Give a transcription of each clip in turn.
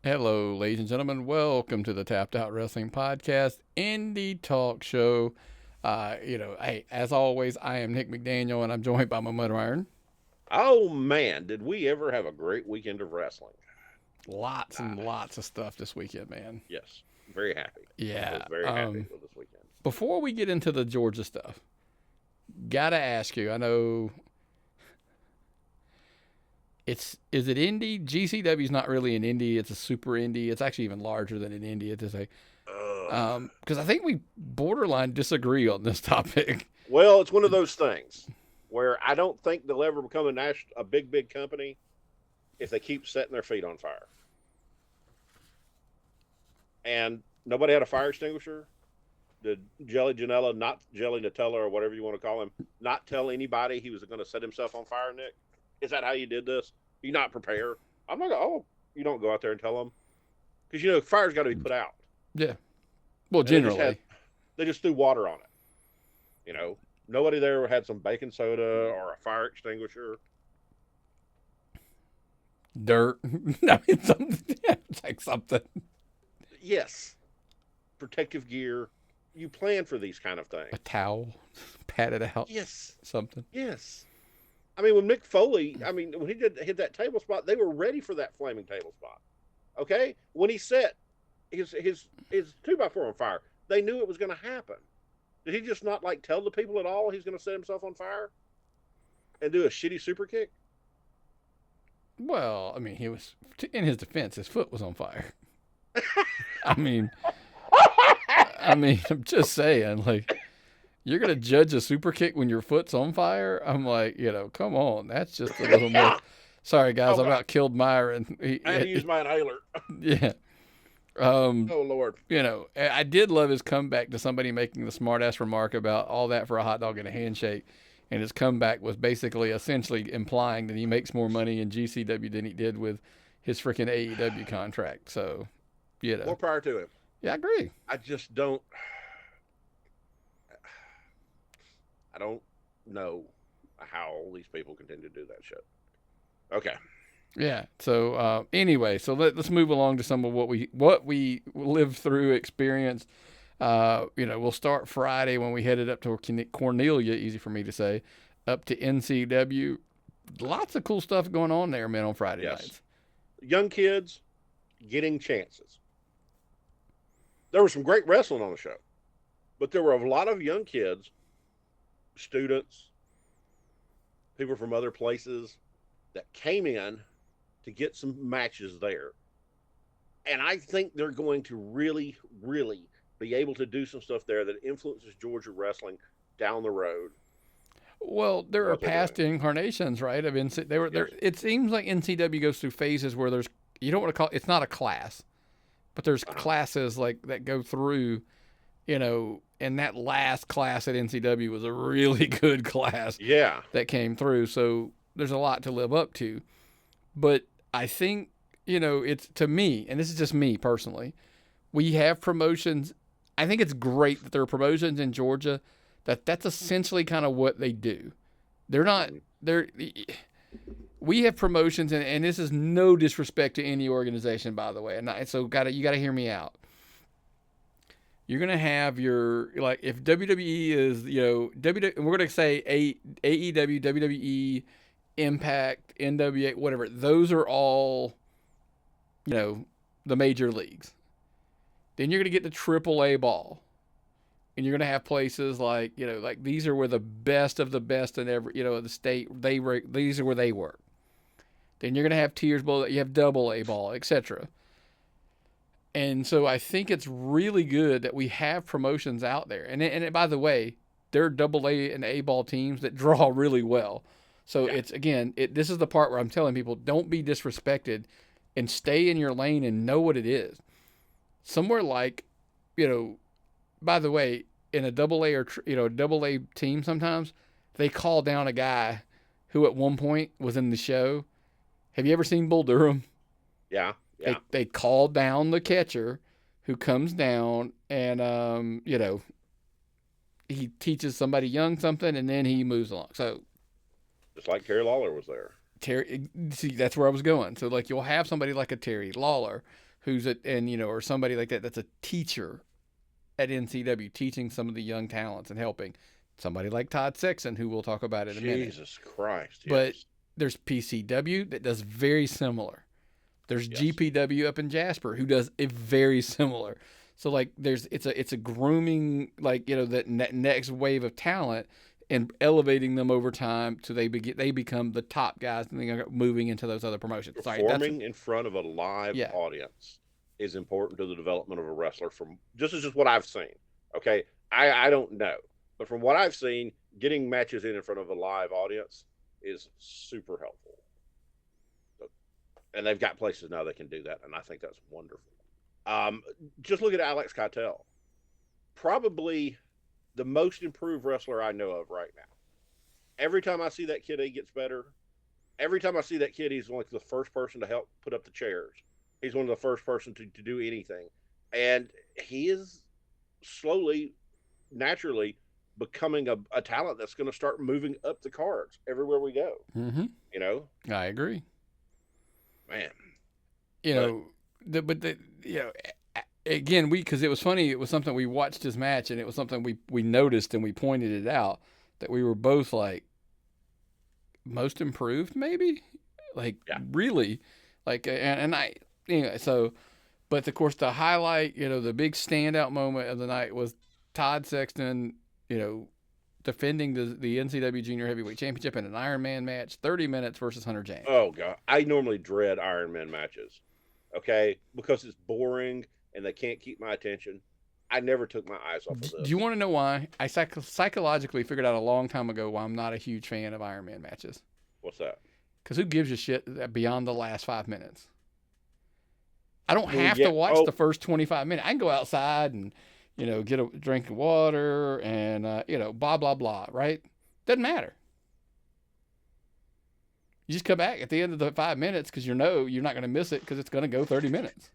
Hello, ladies and gentlemen. Welcome to the Tapped Out Wrestling Podcast, Indy Talk Show. Hey, as always, I am Nick McDaniel, and I'm joined by my mother iron. Oh man, did we ever have a great weekend of wrestling? Lots and Ah, lots of stuff this weekend, man. yes, very happy. I Yeah. was very happy with this weekend. Before we get into the Georgia stuff, gotta ask you. I know is it Indy? GCW is not really an Indy. It's a super Indy. It's actually even larger than an Indy. It's a Ugh. because I think we borderline disagree on this topic. Well, it's one of those things where I don't think they'll ever become a big company if they keep setting their feet on fire. And nobody had a fire extinguisher. Did Jelly Janela, not Jelly Nutella or whatever you want to call him, not tell anybody he was going to set himself on fire, Nick? Is that how you did this? You not prepare? I'm not going, you don't go out there and tell them. Because, fire's got to be put out. Yeah. Well, And generally. they just threw water on it. Nobody there had some baking soda or a fire extinguisher. Dirt. I mean, something. Yeah, it's like something. Yes. Protective gear. You plan for these kind of things. A towel, pat it out. Yes. Something. Yes. I mean, when Mick Foley, when he did hit that table spot, they were ready for that flaming table spot. Okay? When he set his 2x4 on fire, they knew it was going to happen. Did he just not tell the people at all he's going to set himself on fire and do a shitty super kick? Well, I mean, he was, in his defense, his foot was on fire. I mean, I'm just saying, you're going to judge a super kick when your foot's on fire? I'm like, come on. That's just a little more. Sorry, guys. I about killed Myron. I had to use my inhaler. Yeah. Oh, Lord. I did love his comeback to somebody making the smartass remark about all that for a hot dog and a handshake. And his comeback was basically essentially implying that he makes more money in GCW than he did with his freaking AEW contract. So, More power to him. Yeah, I agree. I just don't. I don't know how these people continue to do that shit. Okay. Yeah. So anyway, so let's move along to some of what we lived through, experienced. We'll start Friday when we headed up to Cornelia, easy for me to say, up to NCW. Lots of cool stuff going on there, man, on Friday nights. Young kids getting chances. There was some great wrestling on the show, but there were a lot of young kids, students, people from other places that came in to get some matches there. And I think they're going to really, really be able to do some stuff there that influences Georgia wrestling down the road. Well, there are past incarnations, right? Of NC. They were there. It seems like NCW goes through phases where there's, you don't want to call it's not a class, but there's classes that go through, and that last class at NCW was a really good class. Yeah. That came through. So there's a lot to live up to. But I think, it's, to me, and this is just me personally, we have promotions. I think it's great that there are promotions in Georgia that's essentially kind of what they do. We have promotions, and this is no disrespect to any organization, by the way. And so you got to hear me out. You're going to have if WWE is, we're going to say AEW, WWE, Impact, NWA, whatever. Those are all, the major leagues. Then you're going to get the AAA ball. And you're going to have places like these are where the best of the best in every, the state, these are where they work. Then you're going to have tiers below, you have double A ball, etc. And so I think it's really good that we have promotions out there. And by the way, there are double A and A ball teams that draw really well. So it's, again, this is the part where I'm telling people, don't be disrespected and stay in your lane and know what it is. Somewhere by the way, in a double A or double A team, sometimes they call down a guy who at one point was in the show. Have you ever seen Bull Durham? Yeah. They call down the catcher who comes down and he teaches somebody young something and then he moves along. So just like Terry Lawler was there. See, that's where I was going. So you'll have somebody like a Terry Lawler who's or somebody like that that's a teacher at NCW, teaching some of the young talents and helping. Somebody like Todd Sexton, who we'll talk about in a minute. Jesus Christ, But yes. there's PCW that does very similar. There's Yes. GPW up in Jasper who does a very similar. So like it's a grooming, like, that next wave of talent and elevating them over time to they become the top guys and they're moving into those other promotions. Performing in front of a live Yeah. audience is important to the development of a wrestler. From just what I've seen. Okay, I don't know, but from what I've seen, getting matches in front of a live audience is super helpful. And they've got places now that can do that, and I think that's wonderful. Just look at Alex Keitel, probably the most improved wrestler I know of right now. Every time I see that kid, he gets better. Every time I see that kid, he's like the first person to help put up the chairs. He's one of the first person to do anything. And he is slowly, naturally becoming a talent that's going to start moving up the cards everywhere we go. Mm-hmm. I agree. Man. Again, because it was funny, it was something we watched his match, and it was something we noticed and we pointed it out that we were both like, most improved, maybe, like, yeah. Really, like, and I, anyway. So, but of course, the highlight, the big standout moment of the night was Todd Sexton, defending the NCW Junior Heavyweight Championship in an Iron Man match, 30 minutes versus Hunter James. Oh God, I normally dread Iron Man matches, okay, because it's boring and they can't keep my attention. I never took my eyes off of this. Do you want to know why? I psychologically figured out a long time ago why I'm not a huge fan of Iron Man matches. What's that? Because who gives a shit beyond the last 5 minutes? I don't have to watch the first 25 minutes. I can go outside and, get a drink of water and, blah, blah, blah, right? Doesn't matter. You just come back at the end of the 5 minutes because you're not going to miss it because it's going to go 30 minutes.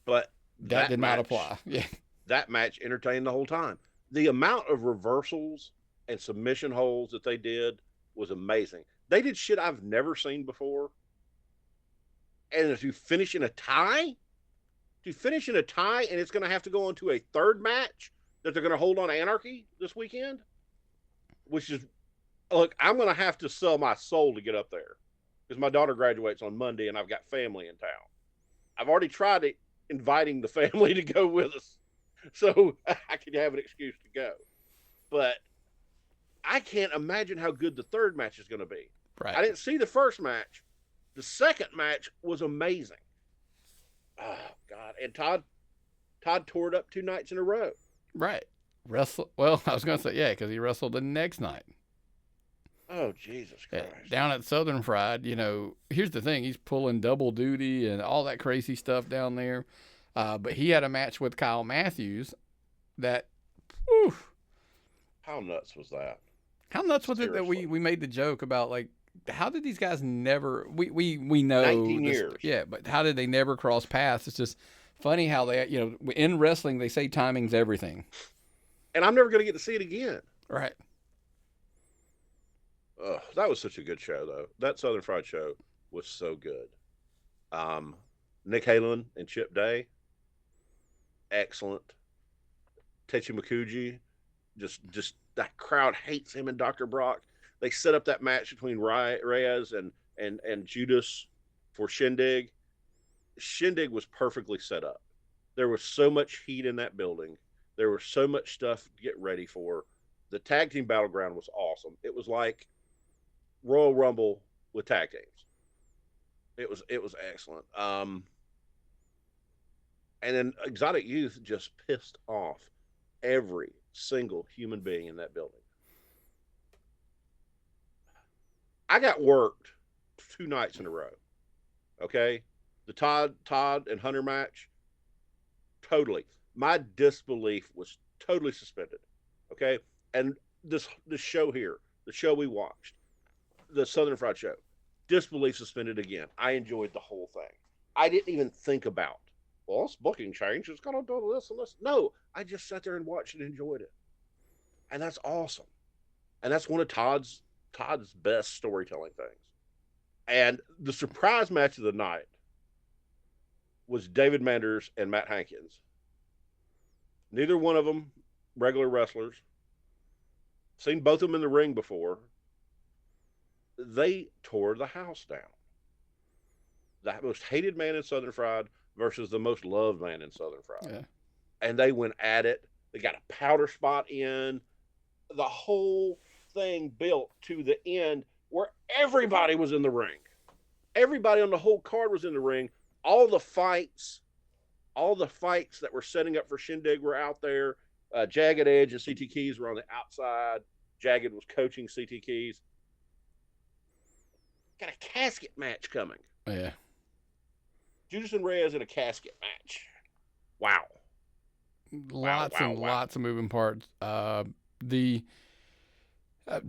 But that did not apply. Yeah. That match entertained the whole time. The amount of reversals and submission holds that they did was amazing. They did shit I've never seen before. And to finish in a tie, and it's going to have to go into a third match that they're going to hold on Anarchy this weekend, which is, look, I'm going to have to sell my soul to get up there because my daughter graduates on Monday and I've got family in town. I've already tried inviting the family to go with us so I can have an excuse to go. But I can't imagine how good the third match is going to be. Right. I didn't see the first match. The second match was amazing. Oh, God. And Todd tore it up 2 nights in a row. Right. Well, I was going to say, yeah, because he wrestled the next night. Oh, Jesus Christ. Down at Southern Fried, here's the thing. He's pulling double duty and all that crazy stuff down there. But he had a match with Kyle Matthews that, whew. How nuts was that? How nuts was it that we made the joke about, like, how did these guys never, we know. 19 years. Yeah, but how did they never cross paths? It's just funny how they, in wrestling, they say timing's everything. And I'm never going to get to see it again. Right. Oh, that was such a good show, though. That Southern Fried show was so good. Nick Halen and Chip Day, excellent. Techi Makuji, just that crowd hates him and Dr. Brock. They set up that match between Reyes and Judas for Shindig. Shindig was perfectly set up. There was so much heat in that building. There was so much stuff to get ready for. The tag team battleground was awesome. It was like Royal Rumble with tag teams. It was excellent. And then Exotic Youth just pissed off every single human being in that building. I got worked 2 nights in a row. Okay? The Todd and Hunter match, totally. My disbelief was totally suspended. Okay? And this show here, the show we watched, the Southern Fried show, disbelief suspended again. I enjoyed the whole thing. I didn't even think about, well, it's booking change. It's going to do this and this. No, I just sat there and watched and enjoyed it. And that's awesome. And that's one of Todd's best storytelling things. And the surprise match of the night was David Manders and Matt Hankins. Neither one of them regular wrestlers. Seen both of them in the ring before. They tore the house down. The most hated man in Southern Fried versus the most loved man in Southern Fried. Yeah. And they went at it. They got a powder spot in. The whole thing built to the end where everybody was in the ring. Everybody on the whole card was in the ring. All the fights that were setting up for Shindig were out there. Jagged Edge and CT Keys were on the outside. Jagged was coaching CT Keys. Got a casket match coming. Yeah. Judas and Reyes in a casket match. Wow. Lots of moving parts.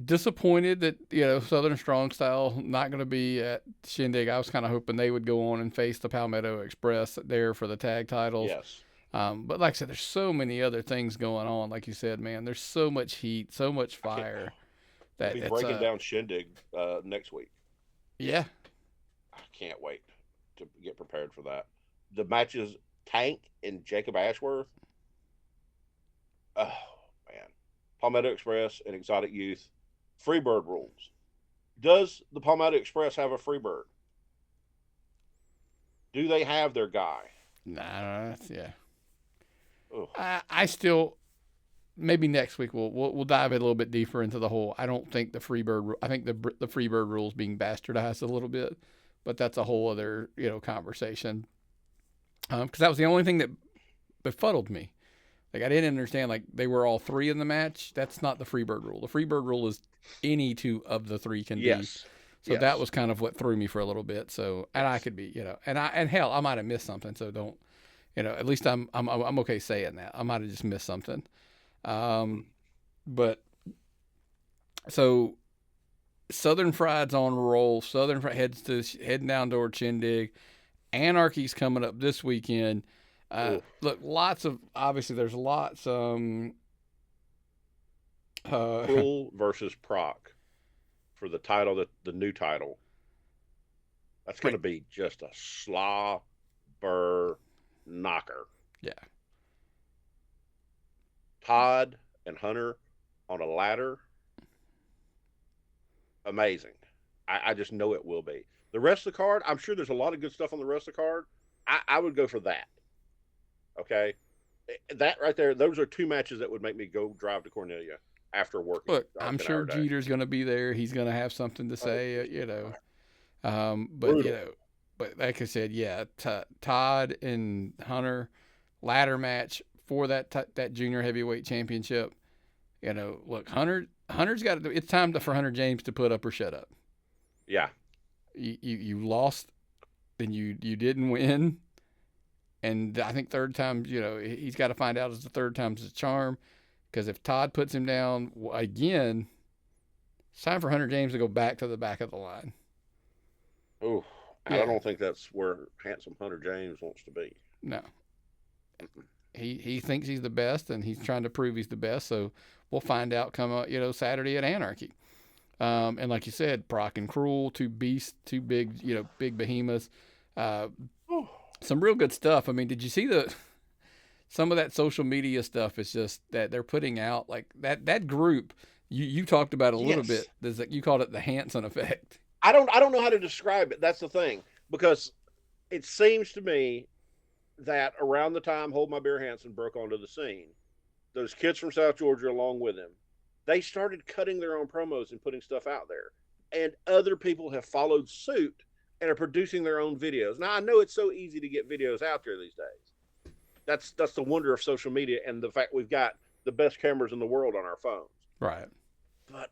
Disappointed that Southern Strong Style not going to be at Shindig. I was kind of hoping they would go on and face the Palmetto Express there for the tag titles. Yes. But like I said, there's so many other things going on. Like you said, man, there's so much heat, so much fire. We'll be breaking down Shindig next week. Yeah. I can't wait to get prepared for that. The matches, Tank and Jacob Ashworth. Oh, man. Palmetto Express and Exotic Youth. Freebird rules. Does the Palmetto Express have a Freebird? Do they have their guy? Nah, yeah. Ugh. I still, maybe next week we'll dive a little bit deeper into the whole. I don't think the Freebird. I think the Freebird rules being bastardized a little bit, but that's a whole other conversation. Because that was the only thing that befuddled me. Like I didn't understand. Like they were all three in the match. That's not the Freebird rule. The Freebird rule is any two of the three can be. So that was kind of what threw me for a little bit. So and I could be and hell I might have missed something. So don't. At least I'm okay saying that. I might have just missed something. But so Southern Fried's on a roll. Southern Fried heading down toward Shindig. Anarchy's coming up this weekend. Look, there's lots. Cruel versus Proc for the title, the new title. That's going to be just a slobber knocker. Yeah. Todd and Hunter on a ladder. Amazing. I just know it will be. The rest of the card, I'm sure there's a lot of good stuff on the rest of the card. I would go for that. Okay? That right there, those are two matches that would make me go drive to Cornelia after work. Look, I'm sure Jeter's going to be there. He's going to have something to say, But like I said, yeah, Todd and Hunter ladder match for that junior heavyweight championship. Look, Hunter's got to. It's time for Hunter James to put up or shut up. Yeah, you lost, and you didn't win, and I think third time, he's got to find out as the third time's a charm, because if Todd puts him down again, it's time for Hunter James to go back to the back of the line. Oh. Yeah. I don't think that's where handsome Hunter James wants to be. No. He thinks he's the best, and he's trying to prove he's the best. So we'll find out come Saturday at Anarchy. And like you said, Proc and Cruel, two beasts, two big big behemoths. Some real good stuff. I mean, did you see some of that social media stuff? Is just that they're putting out like that group. You talked about a little bit. You called it the Hanson effect. I don't know how to describe it. That's the thing, because it seems to me that around the time Hold My Beer Hansen broke onto the scene, those kids from South Georgia along with him, they started cutting their own promos and putting stuff out there. And other people have followed suit and are producing their own videos. Now, I know it's so easy to get videos out there these days. That's the wonder of social media and the fact we've got the best cameras in the world on our phones. Right. But,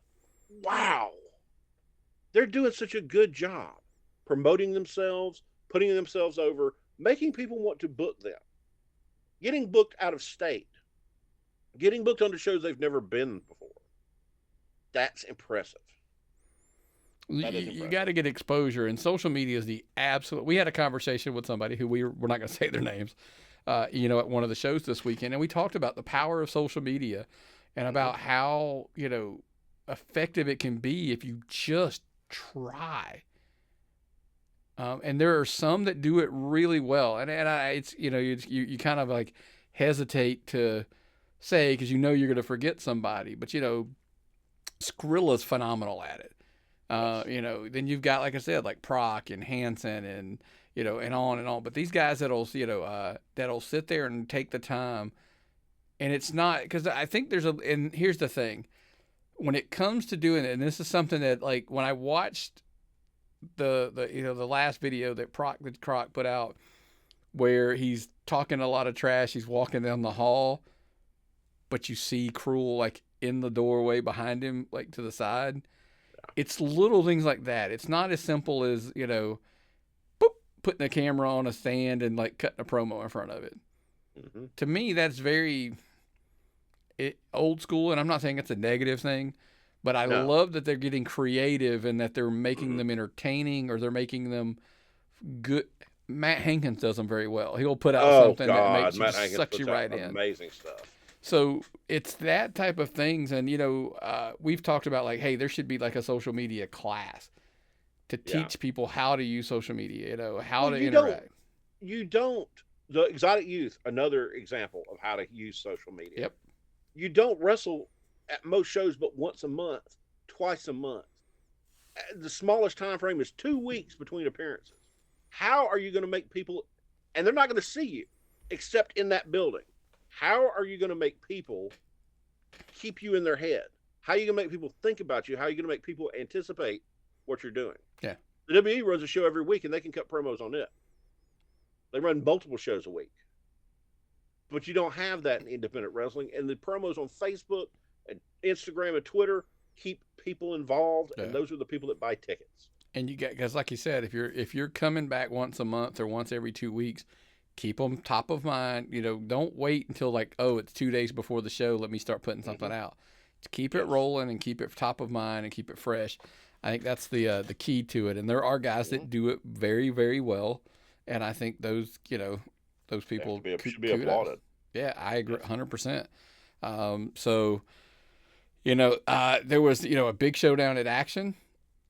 wow. They're doing such a good job promoting themselves, putting themselves over, making people want to book them, getting booked out of state, getting booked onto shows they've never been before. That's impressive. You got to get exposure, and social media is the absolute. We had a conversation with somebody who we're not going to say their names, at one of the shows this weekend, and we talked about the power of social media and about how effective it can be if you just try. And there are some that do it really well. It's, you kind of like hesitate to say, because you're going to forget somebody, but Skrilla's phenomenal at it. Then you've got, like I said, like Proc and Hansen and, and on and on. But these guys that'll sit there and take the time. And it's not, because I think and here's the thing. When it comes to doing it, and this is something that, like, when I watched the last video that Croc put out, where he's talking a lot of trash, he's walking down the hall, but you see Cruel, like, in the doorway behind him, like, to the side. It's little things like that. It's not as simple as, boop, putting a camera on a stand and, like, cutting a promo in front of it. Mm-hmm. To me, that's very old school, and I'm not saying it's a negative thing, but I love that they're getting creative and that they're making them entertaining, or they're making them good. Matt Hankins does them very well. He'll put out something that sucks you right in. Amazing stuff. So it's that type of things, and we've talked about, like, hey, there should be like a social media class to teach people how to use social media. How to interact. The Exotic Youth, another example of how to use social media. Yep. You don't wrestle at most shows but once a month, twice a month. The smallest time frame is 2 weeks between appearances. How are you going to make people, and they're not going to see you except in that building. How are you going to make people keep you in their head? How are you going to make people think about you? How are you going to make people anticipate what you're doing? Yeah. The WWE runs a show every week, and they can cut promos on it. They run multiple shows a week. But you don't have that in independent wrestling. And the promos on Facebook and Instagram and Twitter keep people involved, and those are the people that buy tickets. And because like you said, if you're coming back once a month or once every 2 weeks, keep them top of mind. Don't wait until, like, oh, it's 2 days before the show, let me start putting something out. To keep it rolling and keep it top of mind and keep it fresh. I think that's the key to it. And there are guys that do it very, very well. And I think those people should be applauded. Yeah, I agree 100%. So, there was, a big showdown at Action.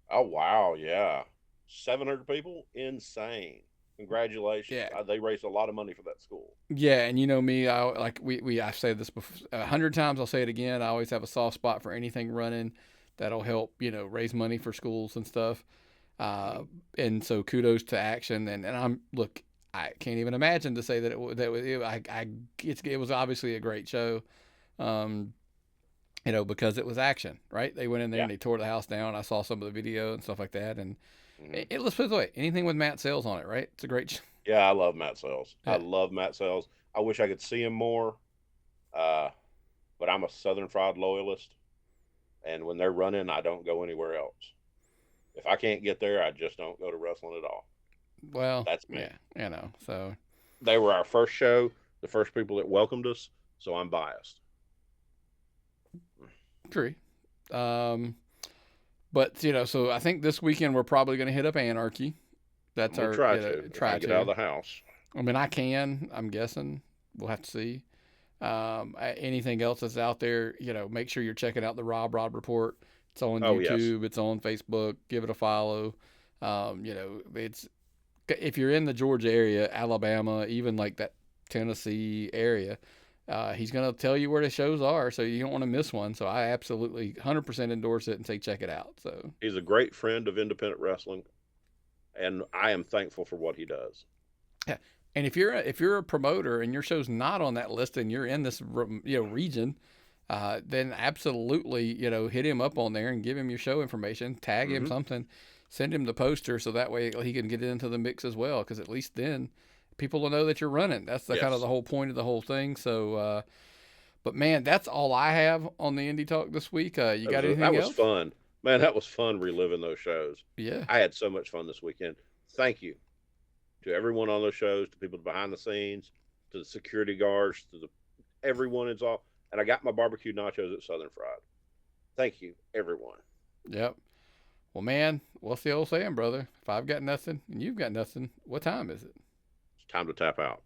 Oh, wow. Yeah. 700 people. Insane. Congratulations. Yeah. They raised a lot of money for that school. Yeah. And me, I've said this before 100 times. I'll say it again. I always have a soft spot for anything running that'll help, raise money for schools and stuff. And so kudos to Action. And I can't even imagine to say that it was obviously a great show. Because it was Action, right? They went in there and they tore the house down. I saw some of the video and stuff like that. And let's put it away. Anything with Matt Sales on it, right? It's a great show. Yeah, I love Matt Sales. Yeah. I love Matt Sales. I wish I could see him more. But I'm a Southern Fried loyalist. And when they're running, I don't go anywhere else. If I can't get there, I just don't go to wrestling at all. Well, that's me. Yeah, so they were our first show, the first people that welcomed us, so I'm biased. True. But so I think this weekend we're probably going to hit up Anarchy. That's our try to get out of the house. I mean, I'm guessing. We'll have to see. Anything else that's out there, make sure you're checking out the Robrod Report. It's on YouTube. Yes. It's on Facebook. Give it a follow. It's if you're in the Georgia area, Alabama, even like that Tennessee area, he's going to tell you where the shows are, so you don't want to miss one. So I absolutely 100% endorse it and say check it out. So he's a great friend of independent wrestling, and I am thankful for what he does. Yeah. And if you're a promoter and your show's not on that list and you're in this region, then absolutely hit him up on there and give him your show information, tag him something, send him the poster so that way he can get it into the mix as well. Because at least then people will know that you're running. That's the kind of the whole point of the whole thing. So, but man, that's all I have on the Indy Talk this week. You got anything else? That was fun, man. That was fun reliving those shows. Yeah, I had so much fun this weekend. Thank you to everyone on those shows, to people behind the scenes, to the security guards, to everyone involved. And I got my barbecue nachos at Southern Fried. Thank you, everyone. Yep. Well, man, what's the old saying, brother? If I've got nothing and you've got nothing, what time is it? It's time to tap out.